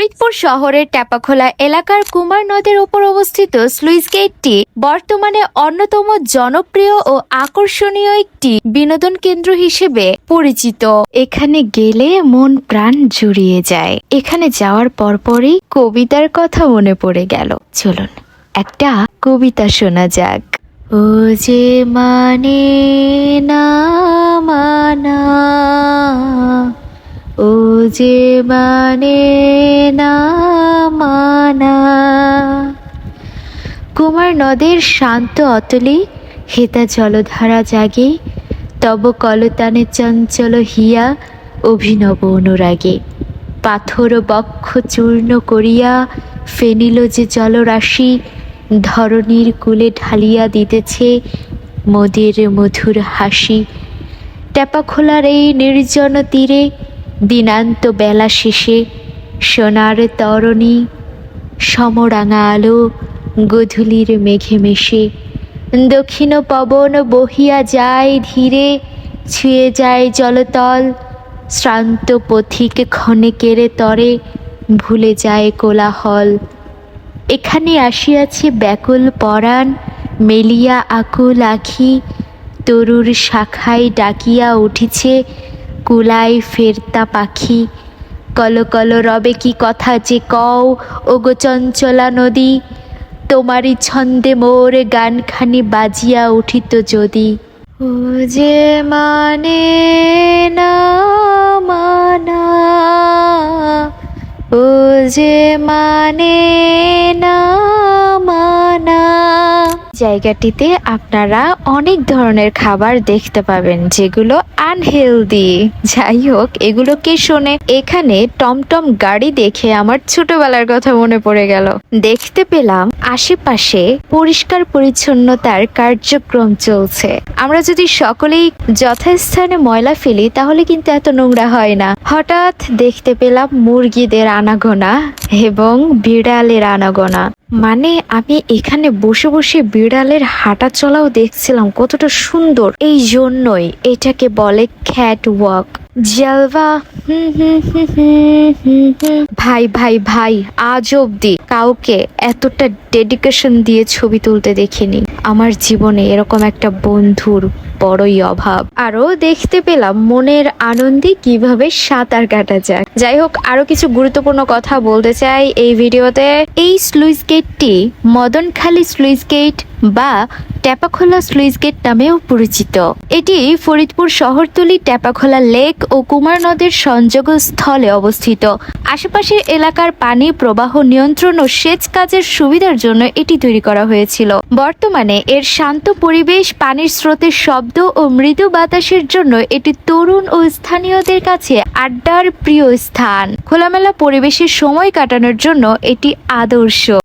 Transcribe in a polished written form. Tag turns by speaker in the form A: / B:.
A: ফরিদপুর শহরের টেপাখোলা এলাকার কুমার নদের উপর অবস্থিত স্লুইস গেটটি বর্তমানে অন্যতম জনপ্রিয় ও আকর্ষণীয় একটি বিনোদন কেন্দ্র হিসেবে পরিচিত। এখানে গেলে মন প্রাণ জুড়িয়ে যায়। এখানে যাওয়ার পরপরই কবিতার কথা মনে পড়ে গেল। চলুন একটা কবিতা শোনা যাক। ও যে মানে না মানা, ও যে মানে না মানা। কুমার নদের শান্ত অতলে হেতা জলধারা জাগে, তব কলতানে চঞ্চল হিয়া অভিনব অনুরাগে। পাথর বক্ষ চূর্ণ করিয়া ফেনিল যে জলরাশি, ধরণীর কূলে ঢালিয়া দিতেছে মোদের মধুর হাসি। টেপাখোলার এই নির্জন তীরে দিনান্ত বেলা শেষে সোনার তরণী সমরাঙা আলো গধূলির মেঘে মেশে। দক্ষিণ পবন বহিয়া যায় ধীরে, ছুঁয়ে যায় জলতল। শ্রান্ত পথিক ক্ষণেকের তরে ভুলে যায় কোলাহল। এখানে আসিয়াছে ব্যাকুল পরাণ, মেলিয়া আকুল আখি। তরুর শাখায় ডাকিয়া উঠিছে কুলায় ফেরতা পাখি। কল কল রবে কি কথা যে কও, ওগো চঞ্চলা নদী। তোমারই ছন্দে মোর গানখানি বাজিয়া উঠিত যদি। ও যে মানে না মানা, ও যে মানে না মানা। জায়গাটিতে আপনারা অনেক ধরনের খাবার দেখতে পাবেন যেগুলো আনহেলদি। যাই হোক, এগুলোকে শুনে এখানে টমটম গাড়ি দেখে আমার ছোটবেলার কথা মনে পড়ে গেল। দেখতে পেলাম আশেপাশে পরিষ্কার পরিচ্ছন্নতার কার্যক্রম চলছে। আমরা যদি সকলেই যথাস্থানে ময়লা ফেলি তাহলে কিন্তু এত নোংরা হয় না। হঠাৎ দেখতে পেলাম মুরগিদের আনাগোনা এবং বিড়ালের আনাগোনা। মানে আমি এখানে বসে বসে বিড়ালের হাঁটা চলাও দেখছিলাম, কতটা সুন্দর। এই জন্যই এটাকে বলে ক্যাট ওয়াক। জালভা। ভাই ভাই ভাই, আজ অব্দি কাউকে এতটা ডেডিকেশন দিয়ে ছবি তুলতে দেখিনি। আমার জীবনে এরকম একটা বন্ধুর বড়ই অভাব। আরো দেখতে পেলাম মনের আনন্দে কিভাবে সাঁতার কাটা যায়। যাই হোক, আরো কিছু গুরুত্বপূর্ণ কথা বলতে চাই এই ভিডিওতে। এই স্লুইস গেটটি মদনখালী স্লুইস গেট বা টেপাখোলা স্লুইস গেট নামেও পরিচিত। এটি ফরিদপুর শহরতলি টেপাখোলা লেক ও কুমার নদের সংযোগ স্থলে অবস্থিত। আশেপাশের এলাকার পানি প্রবাহ নিয়ন্ত্রণ ও সেচ কাজের সুবিধার জন্য এটি তৈরি করা হয়েছিল। বর্তমানে এর শান্ত পরিবেশ, পানির স্রোতের শব্দ ও মৃদু বাতাসের জন্য এটি তরুণ ও স্থানীয়দের কাছে আড্ডার প্রিয় স্থান। খোলামেলা পরিবেশে সময় কাটানোর জন্য এটি আদর্শ।